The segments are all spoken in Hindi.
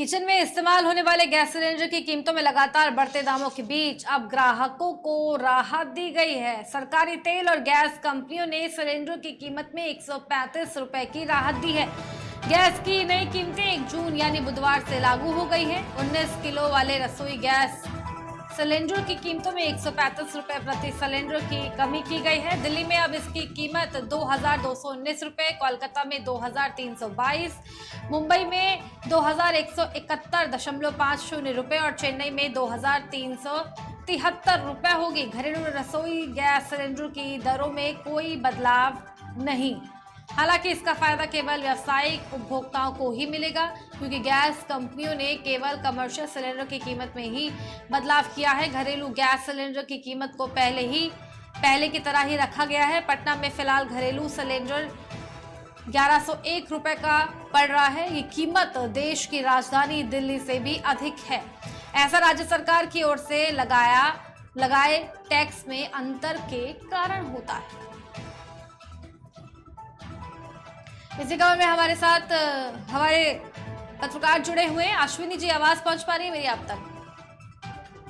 किचन में इस्तेमाल होने वाले गैस सिलेंडर की कीमतों में लगातार बढ़ते दामों के बीच अब ग्राहकों को राहत दी गई है। सरकारी तेल और गैस कंपनियों ने सिलेंडर की कीमत में 135 रुपए की राहत दी है। गैस की नई कीमतें 1 जून यानी बुधवार से लागू हो गई है। 19 किलो वाले रसोई गैस सिलेंडर की कीमतों में 135 रुपए प्रति सिलेंडर की कमी की गई है। दिल्ली में अब इसकी कीमत 2219 रुपए, कोलकाता में 2322, मुंबई में 2171.50 रुपए और चेन्नई में 2373 रुपए होगी। घरेलू रसोई गैस सिलेंडर की दरों में कोई बदलाव नहीं। हालांकि इसका फायदा केवल व्यावसायिक उपभोक्ताओं को ही मिलेगा, क्योंकि गैस कंपनियों ने केवल कमर्शियल सिलेंडर की कीमत में ही बदलाव किया है। घरेलू गैस सिलेंडर की कीमत को पहले की तरह ही रखा गया है। पटना में फिलहाल घरेलू सिलेंडर 1101 रुपए का पड़ रहा है। ये कीमत देश की राजधानी दिल्ली से भी अधिक है। ऐसा राज्य सरकार की ओर से लगाए टैक्स में अंतर के कारण होता है। इसी खबर में हमारे साथ हमारे पत्रकार जुड़े हुए हैं। अश्विनी जी, आवाज पहुंच पा रही है मेरी आप तक?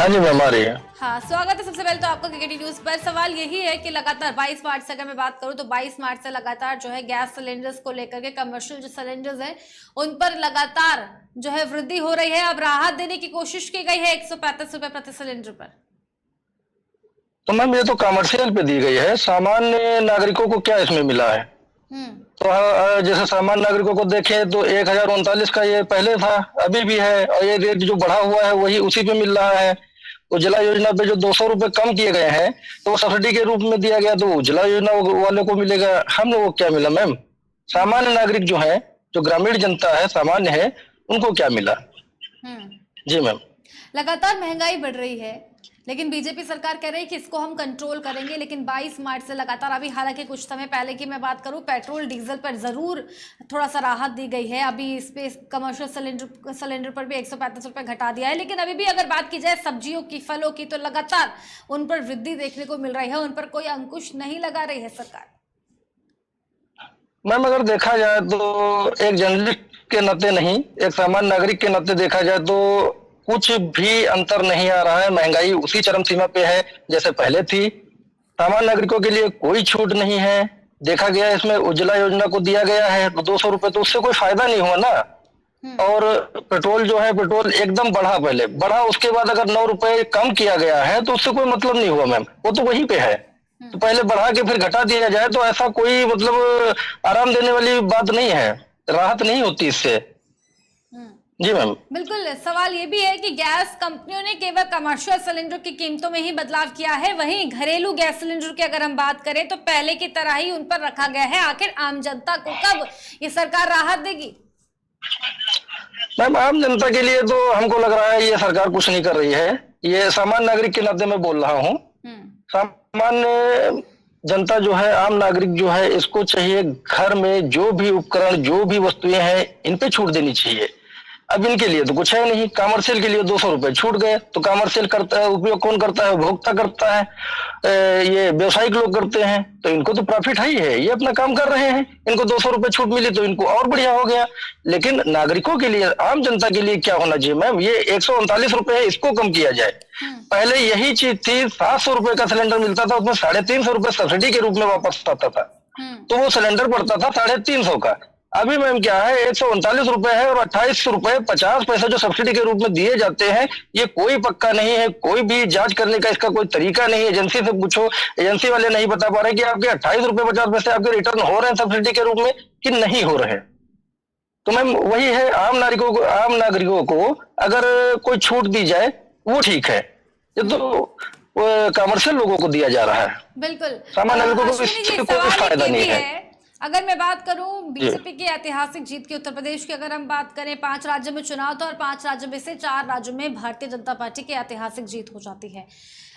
हाँ जी मैम, आ रही है। हाँ, स्वागत है सबसे पहले तो आपका क्रिकेट न्यूज पर। सवाल यही है कि लगातार 22 मार्च से अगर मैं बात करूं तो 22 मार्च से लगातार जो है गैस सिलेंडर्स को लेकर के कमर्शियल जो सिलेंडर्स हैं उन पर लगातार जो है वृद्धि हो रही है। अब राहत देने की कोशिश की गई है 135 रुपए प्रति सिलेंडर पर। तो मैम, ये तो कमर्शियल पे दी गई है, सामान्य नागरिकों को क्या इसमें मिला है? तो जैसे सामान्य नागरिकों को देखें तो 1039 का ये पहले था, अभी भी है, और ये रेट जो बढ़ा हुआ है वही उसी पे मिल रहा है। उज्ज्वला योजना पे जो 200 रुपए कम किए गए हैं तो वो सब्सिडी के रूप में दिया गया, तो उज्ज्वला योजना वाले को मिलेगा। हम लोगों को क्या मिला मैम? सामान्य नागरिक जो है, जो ग्रामीण जनता है, सामान्य है, उनको क्या मिला? जी मैम, लगातार महंगाई बढ़ रही है, लेकिन बीजेपी सरकार कह रही है कि इसको हम कंट्रोल करेंगे। लेकिन 22 मार्च से लगातार अभी हालांकि कुछ समय पहले की मैं बात करूं, पेट्रोल डीजल पर जरूर थोड़ा सा राहत दी गई है। अभी इस पे कमर्शियल सिलेंडर पर भी 135 रुपए घटा दिया है। लेकिन अभी भी अगर बात की जाए सब्जियों की, फलों की, तो लगातार उन पर वृद्धि देखने को मिल रही है। उन पर कोई अंकुश नहीं लगा रही है सरकार। मैम अगर देखा जाए तो एक जर्नलिस्ट के नाते नहीं, एक सामान्य नागरिक के नाते देखा जाए तो कुछ भी अंतर नहीं आ रहा है। महंगाई उसी चरम सीमा पे है जैसे पहले थी। सामान्य नागरिकों के लिए कोई छूट नहीं है। देखा गया इसमें उज्ज्वला योजना को दिया गया है तो 200 रुपए, तो उससे कोई फायदा नहीं हुआ ना। और पेट्रोल जो है, पेट्रोल एकदम बढ़ा, पहले बढ़ा, उसके बाद अगर 9 रुपए कम किया गया है तो उससे कोई मतलब नहीं हुआ मैम, वो तो वहीं पे है। तो पहले बढ़ा के फिर घटा दिया जाए तो ऐसा कोई मतलब आराम देने वाली बात नहीं है, राहत नहीं होती इससे। जी मैम, बिल्कुल। सवाल ये भी है कि गैस कंपनियों ने केवल कमर्शियल सिलेंडर की कीमतों में ही बदलाव किया है, वहीं घरेलू गैस सिलेंडर की अगर हम बात करें तो पहले की तरह ही उन पर रखा गया है। आखिर आम जनता को कब ये सरकार राहत देगी? मैम आम जनता के लिए तो हमको लग रहा है ये सरकार कुछ नहीं कर रही है। ये सामान्य नागरिक के नाते मैं बोल रहा हूँ। सामान्य जनता जो है, आम नागरिक जो है, इसको चाहिए घर में जो भी उपकरण, जो भी वस्तुएं हैं, इन पे छूट देनी चाहिए। अब इनके लिए तो कुछ है नहीं। कमर्शियल के लिए 200 रुपए छूट गए, तो कमर्शियल करता है, उपयोग कौन करता है? उपभोक्ता करता है, ये व्यवसायिक लोग करते हैं, तो इनको तो प्रॉफिट है ही है, ये अपना काम कर रहे हैं। इनको 200 रुपए छूट मिली तो इनको और बढ़िया हो गया। लेकिन नागरिकों के लिए, आम जनता के लिए क्या होना चाहिए मैम? ये 139 रुपए है, इसको कम किया जाए। पहले यही चीज थी, 700 रुपए का सिलेंडर मिलता था, उसमें 350 रुपए सब्सिडी के रूप में वापस आता था, तो वो सिलेंडर पड़ता था 350 का। अभी मैम क्या है, 139 रुपए है और 28 रुपए 50 पैसे जो सब्सिडी के रूप में दिए जाते हैं, ये कोई पक्का नहीं है। कोई भी जांच करने का इसका कोई तरीका नहीं है। एजेंसी से पूछो, एजेंसी वाले नहीं बता पा रहे कि आपके 28 रुपए 50 पैसे आपके रिटर्न हो रहे हैं सब्सिडी के रूप में कि नहीं हो रहे। तो मैम वही है, आम नागरिकों को अगर कोई छूट दी जाए वो ठीक है। ये तो कमर्शियल लोगों को दिया जा रहा है, बिल्कुल। सामान्य नागरिकों को इससे कोई फायदा नहीं है। अगर मैं बात करूं बीजेपी की ऐतिहासिक जीत की, उत्तर प्रदेश की अगर हम बात करें, 5 राज्यों में चुनाव था और 5 राज्यों में से 4 राज्यों में भारतीय जनता पार्टी की ऐतिहासिक जीत हो जाती है।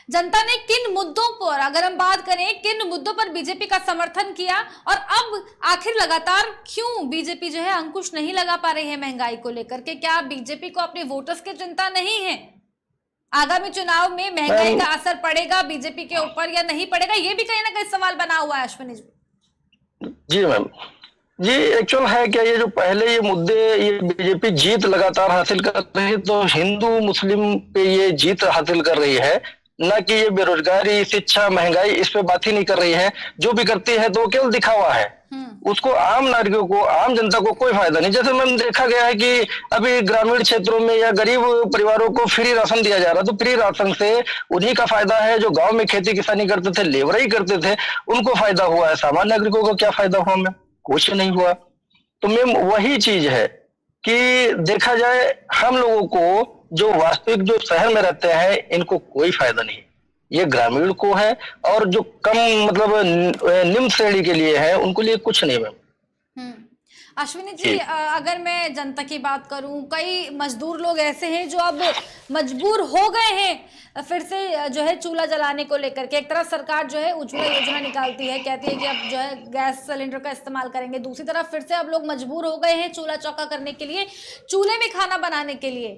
जनता ने किन मुद्दों पर, अगर हम बात करें, किन मुद्दों पर बीजेपी का समर्थन किया और अब आखिर लगातार क्यों बीजेपी जो है अंकुश नहीं लगा पा रही है महंगाई को लेकर के? क्या बीजेपी को अपने वोटर्स की चिंता नहीं है? आगामी चुनाव में महंगाई का असर पड़ेगा बीजेपी के ऊपर या नहीं पड़ेगा, ये भी कहीं ना कहीं सवाल बना हुआ है अश्विनी जी। जी मैम, जी एक्चुअल है क्या, ये जो पहले ये मुद्दे ये बीजेपी जीत लगातार हासिल कर रही है, तो हिंदू मुस्लिम पे ये जीत हासिल कर रही है, ना कि ये बेरोजगारी, शिक्षा, महंगाई इस पे बात ही नहीं कर रही है। जो भी करती है तो केवल दिखावा है। उसको आम नागरिकों को, आम जनता को कोई फायदा नहीं। जैसे मैंने देखा गया है कि अभी ग्रामीण क्षेत्रों में या गरीब परिवारों को फ्री राशन दिया जा रहा है, तो फ्री राशन से उन्हीं का फायदा है जो गांव में खेती किसानी करते थे, लेबराई करते थे, उनको फायदा हुआ है। सामान्य नागरिकों को क्या फायदा हुआ? मैम कुछ नहीं हुआ। तो मैम वही चीज है कि देखा जाए हम लोगों को जो वास्तविक जो शहर में रहते हैं इनको कोई फायदा नहीं, ये ग्रामीण को है, और जो कम मतलब निम्न श्रेणी के लिए है उनको लिए कुछ नहीं मैम। अश्विनी जी, अगर मैं जनता की बात करूं, कई मजदूर लोग ऐसे हैं जो अब मजबूर हो गए हैं फिर से जो है चूल्हा जलाने को लेकर के। एक तरफ सरकार जो है उज्ज्वला योजना निकालती है, कहती है कि अब जो है गैस सिलेंडर का इस्तेमाल करेंगे, दूसरी तरफ फिर से अब लोग मजबूर हो गए हैं चूल्हा चौका करने के लिए, चूल्हे में खाना बनाने के लिए,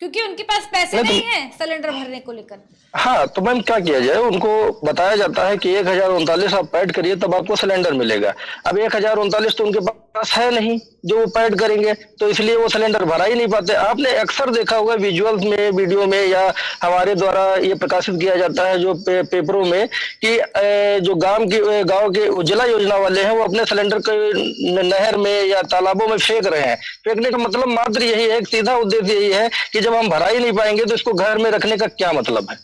क्योंकि उनके पास पैसे नहीं है सिलेंडर भरने को लेकर। हाँ, तो मैम क्या किया जाए, उनको बताया जाता है कि 1039 आप पैड करिए तब आपको सिलेंडर मिलेगा। अब 1039 तो उनके पास है नहीं जो वो पैड करेंगे, तो इसलिए वो सिलेंडर भरा ही नहीं पाते। आपने अक्सर देखा होगा विजुअल्स में, वीडियो में, या हमारे द्वारा ये प्रकाशित किया जाता है जो पेपरों में कि जो गांव के उज्ज्वला योजना वाले हैं वो अपने सिलेंडर को नहर में या तालाबों में फेंक रहे हैं। फेंकने का मतलब मात्र यही है, सीधा उद्देश्य यही है कि जब हम भरा ही नहीं पाएंगे तो इसको घर में रखने का क्या मतलब है।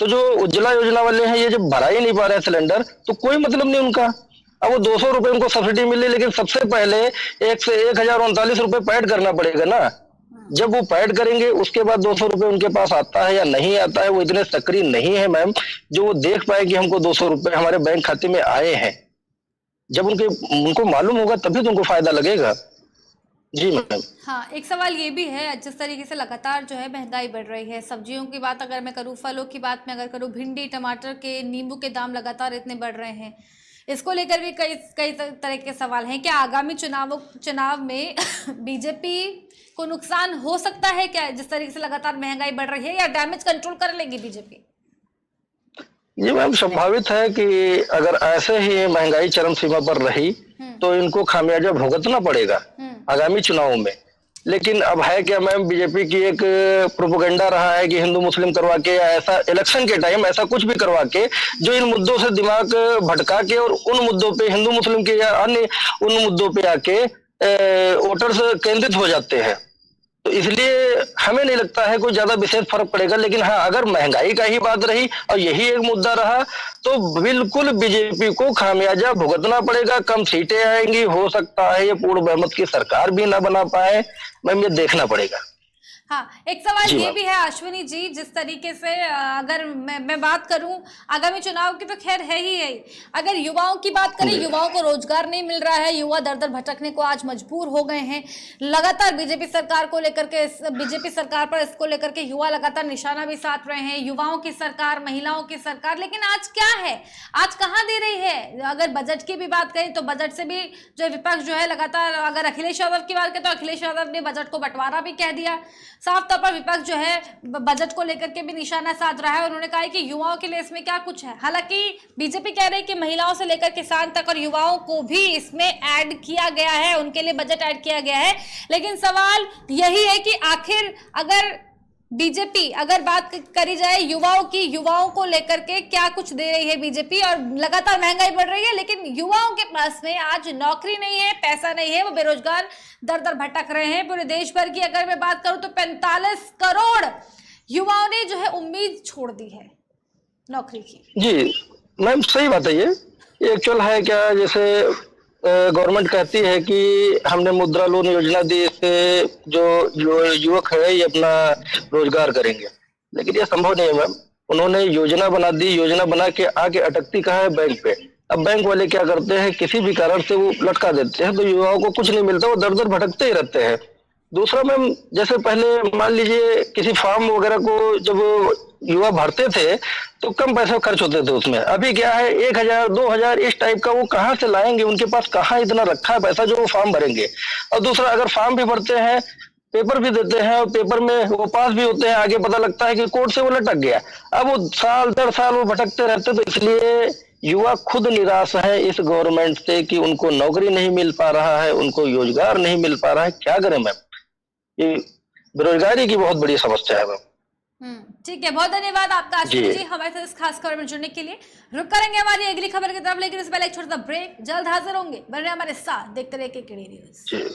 तो जो उज्ज्वला योजना वाले हैं ये जब भरा ही नहीं पा रहे हैं सिलेंडर, तो कोई मतलब नहीं उनका। अब वो 200 रुपए उनको सब्सिडी मिली, लेकिन सबसे पहले 1039 रुपए पैड करना पड़ेगा ना। जब वो पैड करेंगे उसके बाद 200 रुपए उनके पास आता है या नहीं आता है, वो इतने सक्रिय नहीं है मैम जो वो देख पाए कि हमको 200 रुपए हमारे बैंक खाते में आए हैं। जब उनको मालूम होगा तभी तो उनको फायदा लगेगा। जी मैम। हाँ, एक सवाल ये भी है, जिस तरीके से लगातार जो है महंगाई बढ़ रही है, सब्जियों की बात अगर मैं करूँ, फलों की बात मैं अगर करूँ, भिंडी, टमाटर के, नींबू के दाम लगातार इतने बढ़ रहे हैं, इसको लेकर भी कई तरह के सवाल हैं। क्या आगामी चुनाव में बीजेपी को नुकसान हो सकता है क्या, जिस तरीके से लगातार महंगाई बढ़ रही है, या डैमेज कंट्रोल कर लेगी बीजेपी? जी मैम, संभावित है कि अगर ऐसे ही महंगाई चरम सीमा पर रही तो इनको खामियाजा भुगतना पड़ेगा आगामी चुनावों में। लेकिन अब है क्या मैम, बीजेपी की एक प्रोपेगेंडा रहा है कि हिंदू मुस्लिम करवा के, या ऐसा इलेक्शन के टाइम ऐसा कुछ भी करवा के जो इन मुद्दों से दिमाग भटका के और उन मुद्दों पे, हिंदू मुस्लिम के या अन्य उन मुद्दों पे आके वोटर्स केंद्रित हो जाते हैं। तो इसलिए हमें नहीं लगता है कोई ज्यादा विशेष फर्क पड़ेगा। लेकिन हाँ, अगर महंगाई का ही बात रही और यही एक मुद्दा रहा तो बिल्कुल बीजेपी को खामियाजा भुगतना पड़ेगा। कम सीटें आएंगी, हो सकता है ये पूर्ण बहुमत की सरकार भी ना बना पाए। मैम ये देखना पड़ेगा। हाँ, एक सवाल ये भी है अश्विनी जी, जिस तरीके से अगर मैं बात करूं आगामी चुनाव की, तो खैर है ही है, अगर युवाओं की बात करें, युवाओं को रोजगार नहीं मिल रहा है, युवा दर दर भटकने को आज मजबूर हो गए हैं। लगातार बीजेपी सरकार को लेकर के, बीजेपी सरकार पर इसको लेकर के युवा लगातार निशाना भी साध रहे हैं, युवाओं की सरकार, महिलाओं की सरकार। लेकिन आज क्या है, आज कहाँ दे रही है? अगर बजट की भी बात करें तो बजट से भी जो विपक्ष जो है लगातार, अगर अखिलेश यादव की बात करें तो अखिलेश यादव ने बजट को बंटवारा भी कह दिया। साफ तौर पर विपक्ष जो है बजट को लेकर के भी निशाना साध रहा है। उन्होंने कहा है कि युवाओं के लिए इसमें क्या कुछ है। हालांकि बीजेपी कह रही है कि महिलाओं से लेकर किसान तक और युवाओं को भी इसमें ऐड किया गया है, उनके लिए बजट ऐड किया गया है। लेकिन सवाल यही है कि आखिर अगर बीजेपी, अगर बात करी जाए युवाओं की, युवाओं को लेकर के क्या कुछ दे रही है बीजेपी? और लगातार महंगाई बढ़ रही है, लेकिन युवाओं के पास में आज नौकरी नहीं है, पैसा नहीं है, वो बेरोजगार दर दर भटक रहे हैं। पूरे देश भर की अगर मैं बात करूं तो 45 करोड़ युवाओं ने जो है उम्मीद छोड़ दी है नौकरी की। जी मैम, सही बात है। ये एक्चुअल है क्या, जैसे गवर्नमेंट कहती है कि हमने मुद्रा लोन योजना दी, इससे जो युवक है ये अपना रोजगार करेंगे, लेकिन ये संभव नहीं है मैम। उन्होंने योजना बना दी, योजना बना के आके अटकती कहाँ है? बैंक पे। अब बैंक वाले क्या करते हैं, किसी भी कारण से वो लटका देते हैं, तो युवाओं को कुछ नहीं मिलता, वो दर दर भटकते ही रहते हैं। दूसरा मैम, जैसे पहले मान लीजिए किसी फार्म वगैरह को जब युवा भरते थे तो कम पैसे खर्च होते थे उसमें। अभी क्या है, 1000 2000 इस टाइप का वो कहाँ से लाएंगे? उनके पास कहाँ इतना रखा है पैसा जो वो फॉर्म भरेंगे? और दूसरा, अगर फॉर्म भी भरते हैं, पेपर भी देते हैं और पेपर में वो पास भी होते हैं, आगे पता लगता है कि कोर्ट से वो लटक गया। अब वो साल दर साल वो भटकते रहते। तो इसलिए युवा खुद निराश है इस गवर्नमेंट से कि उनको नौकरी नहीं मिल पा रहा है, उनको रोजगार नहीं मिल पा रहा है। क्या करें मैम, ये बेरोजगारी की बहुत बड़ी समस्या है मैम। ठीक है, बहुत धन्यवाद आपका आशुतोष जी हमारे साथ इस खास खबर में जुड़ने के लिए। रुक करेंगे हमारी अगली खबर की तरफ, लेकिन इससे पहले एक छोटा सा ब्रेक। जल्द हाजिर होंगे, बन रहे हमारे साथ, देखते रहिए केकेडी न्यूज़।